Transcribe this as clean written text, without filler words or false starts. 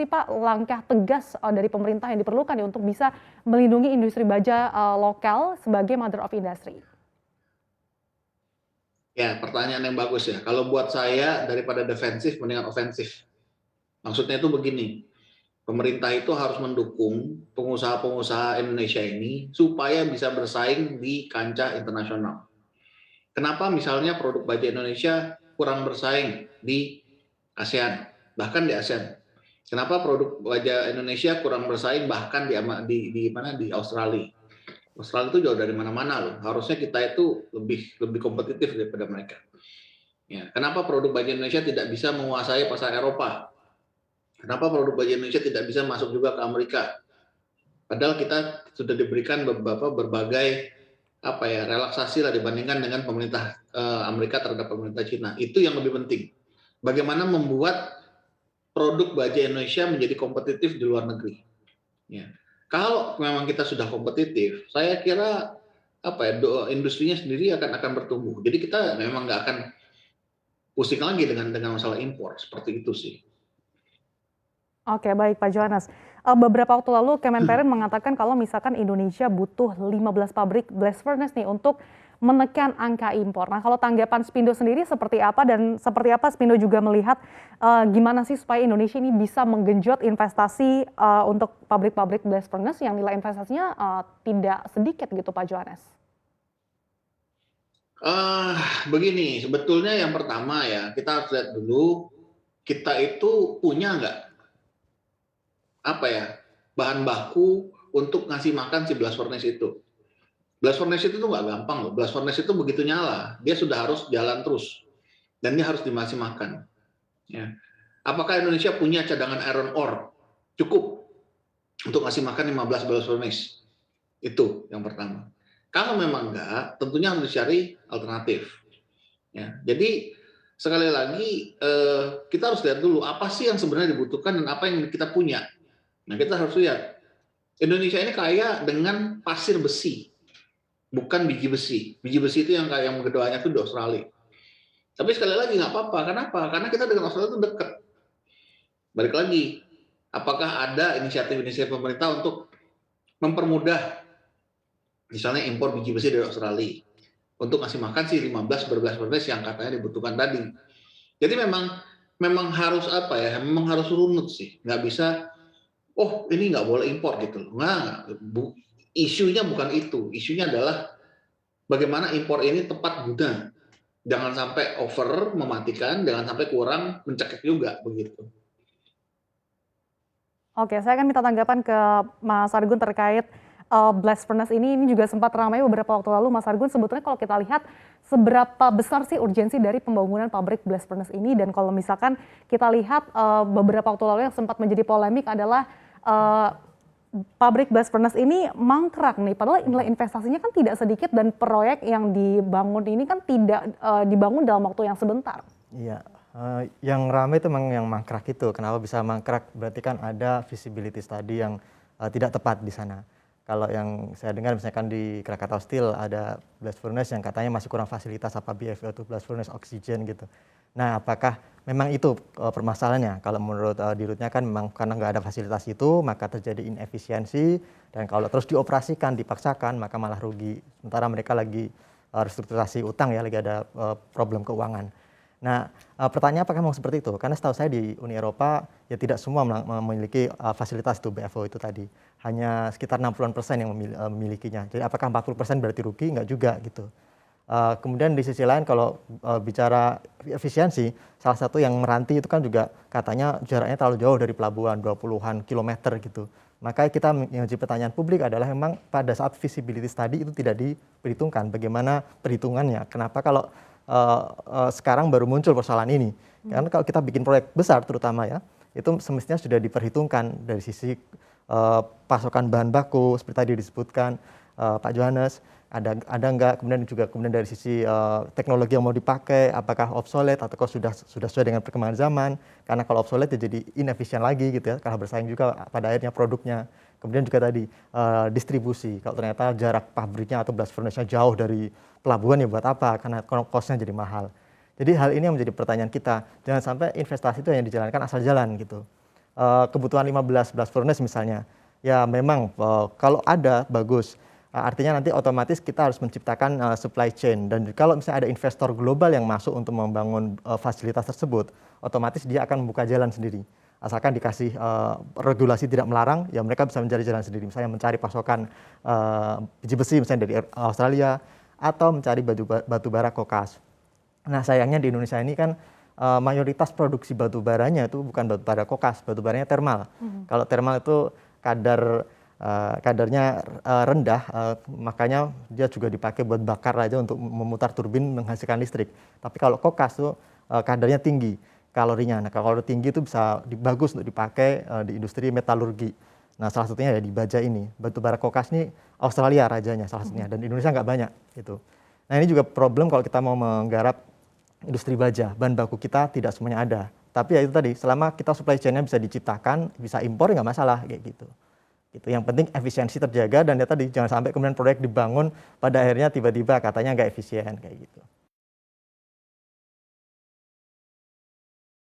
Pak langkah tegas dari pemerintah yang diperlukan ya untuk bisa melindungi industri baja lokal sebagai mother of industry? Ya, pertanyaan yang bagus ya. Kalau buat saya daripada defensif mendingan ofensif. Maksudnya itu begini, pemerintah itu harus mendukung pengusaha-pengusaha Indonesia ini supaya bisa bersaing di kancah internasional. Kenapa misalnya produk baja Indonesia kurang bersaing di ASEAN, bahkan di ASEAN? Kenapa produk baja Indonesia kurang bersaing bahkan di Australia? Australia itu jauh dari mana-mana loh. Harusnya kita itu lebih lebih kompetitif daripada mereka. Ya, kenapa produk baja Indonesia tidak bisa menguasai pasar Eropa? Kenapa produk baja Indonesia tidak bisa masuk juga ke Amerika? Padahal kita sudah diberikan berbagai relaksasi lah dibandingkan dengan pemerintah Amerika terhadap pemerintah Cina. Itu yang lebih penting. Bagaimana membuat produk baja Indonesia menjadi kompetitif di luar negeri. Ya. Kalau memang kita sudah kompetitif, saya kira industrinya sendiri akan bertumbuh. Jadi kita memang nggak akan pusing lagi dengan masalah impor seperti itu sih. Oke, baik Pak Johannes. Beberapa waktu lalu Kemenperin mengatakan kalau misalkan Indonesia butuh 15 pabrik blast furnace nih untuk menekan angka impor. Nah, kalau tanggapan Spindo sendiri seperti apa dan seperti apa Spindo juga melihat gimana sih supaya Indonesia ini bisa menggenjot investasi untuk pabrik-pabrik blast furnace yang nilai investasinya tidak sedikit gitu Pak Johannes? Begini, sebetulnya yang pertama ya kita harus lihat dulu kita itu punya nggak bahan baku untuk ngasih makan si blast furnace itu. Blast furnace itu tuh nggak gampang loh. Blast furnace itu begitu nyala, dia sudah harus jalan terus dan dia harus dimasih makan. Ya. Apakah Indonesia punya cadangan iron ore cukup untuk ngasih makan 15 blast furnace? Itu yang pertama. Kalau memang enggak, tentunya harus dicari alternatif. Ya. Jadi sekali lagi kita harus lihat dulu apa sih yang sebenarnya dibutuhkan dan apa yang kita punya. Nah, kita harus lihat Indonesia ini kaya dengan pasir besi, bukan biji besi. Biji besi itu yang kayak yang keduanya itu di Australia. Tapi sekali lagi nggak apa-apa. Kenapa? Karena kita dengan Australia itu dekat. Balik lagi, apakah ada inisiatif-inisiatif pemerintah untuk mempermudah misalnya impor biji besi dari Australia untuk ngasih makan si 15 berbelas yang katanya dibutuhkan tadi. Jadi memang harus memang harus runut sih. Nggak bisa, oh ini nggak boleh impor gitu loh. Nah, isunya bukan itu. Isunya adalah bagaimana impor ini tepat guna. Jangan sampai over mematikan, jangan sampai kurang mencekik juga begitu. Oke, saya akan minta tanggapan ke Mas Argun terkait blast furnace ini juga sempat ramai beberapa waktu lalu. Mas Argun, sebetulnya kalau kita lihat seberapa besar sih urgensi dari pembangunan pabrik blast furnace ini, dan kalau misalkan kita lihat beberapa waktu lalu yang sempat menjadi polemik adalah pabrik blast furnace ini mangkrak nih, padahal nilai investasinya kan tidak sedikit dan proyek yang dibangun ini kan tidak dibangun dalam waktu yang sebentar. Iya, yang ramai itu memang yang mangkrak itu. Kenapa bisa mangkrak? Berarti kan ada visibility study yang tidak tepat di sana. Kalau yang saya dengar misalkan di Krakatau Steel ada blast furnace yang katanya masih kurang fasilitas apa BFL itu blast furnace oksigen gitu. Nah, apakah memang itu permasalahannya? Kalau menurut Dirutnya kan memang karena nggak ada fasilitas itu maka terjadi inefisiensi, dan kalau terus dioperasikan dipaksakan maka malah rugi. Sementara mereka lagi restrukturisasi utang ya, lagi ada problem keuangan. Nah, pertanyaan apakah memang seperti itu? Karena setahu saya di Uni Eropa ya tidak semua memiliki fasilitas itu BFO itu tadi. Hanya sekitar 60% yang memilikinya. Jadi apakah 40% berarti rugi? Enggak juga gitu. Kemudian di sisi lain kalau bicara efisiensi, salah satu yang meranti itu kan juga katanya jaraknya terlalu jauh dari pelabuhan, 20-an kilometer gitu. Maka kita yang jadi pertanyaan publik adalah memang pada saat visibility study itu tidak diperhitungkan. Bagaimana perhitungannya? Kenapa kalau sekarang baru muncul persoalan ini? Karena kalau kita bikin proyek besar terutama ya, itu semestinya sudah diperhitungkan dari sisi pasokan bahan baku seperti tadi disebutkan Pak Johannes, ada enggak, kemudian dari sisi teknologi yang mau dipakai apakah obsolete atau sudah sesuai dengan perkembangan zaman, karena kalau obsolete ya jadi inefisien lagi gitu ya, kalah bersaing juga pada akhirnya produknya. Kemudian juga tadi distribusi, kalau ternyata jarak pabriknya atau blast furnace-nya jauh dari pelabuhan ya buat apa, karena cost-nya jadi mahal. Jadi hal ini yang menjadi pertanyaan kita, jangan sampai investasi itu yang dijalankan asal jalan gitu. kebutuhan 15 blast furnace misalnya, ya memang kalau ada bagus. Artinya nanti otomatis kita harus menciptakan supply chain, dan kalau misalnya ada investor global yang masuk untuk membangun fasilitas tersebut, otomatis dia akan membuka jalan sendiri. Asalkan dikasih regulasi tidak melarang, ya mereka bisa mencari jalan sendiri. Misalnya mencari pasokan biji besi misalnya dari Australia, atau mencari batu bara kokas. Nah sayangnya di Indonesia ini kan mayoritas produksi batu baranya itu bukan batu bara kokas, batu baranya thermal. Kalau thermal itu kadarnya rendah, makanya dia juga dipakai buat bakar aja untuk memutar turbin menghasilkan listrik. Tapi kalau kokas tuh kadarnya tinggi kalorinya. Nah kalau tinggi itu bisa bagus untuk dipakai di industri metalurgi. Nah salah satunya ya di baja ini. Batu bara kokas ini Australia rajanya salah satunya, dan Indonesia nggak banyak gitu. Nah ini juga problem kalau kita mau menggarap industri baja. Bahan baku kita tidak semuanya ada. Tapi ya itu tadi, selama kita supply chain-nya bisa diciptakan, bisa impor nggak masalah kayak gitu. Gitu. Yang penting efisiensi terjaga, dan ya tadi jangan sampai kemudian proyek dibangun pada akhirnya tiba-tiba katanya nggak efisien kayak gitu.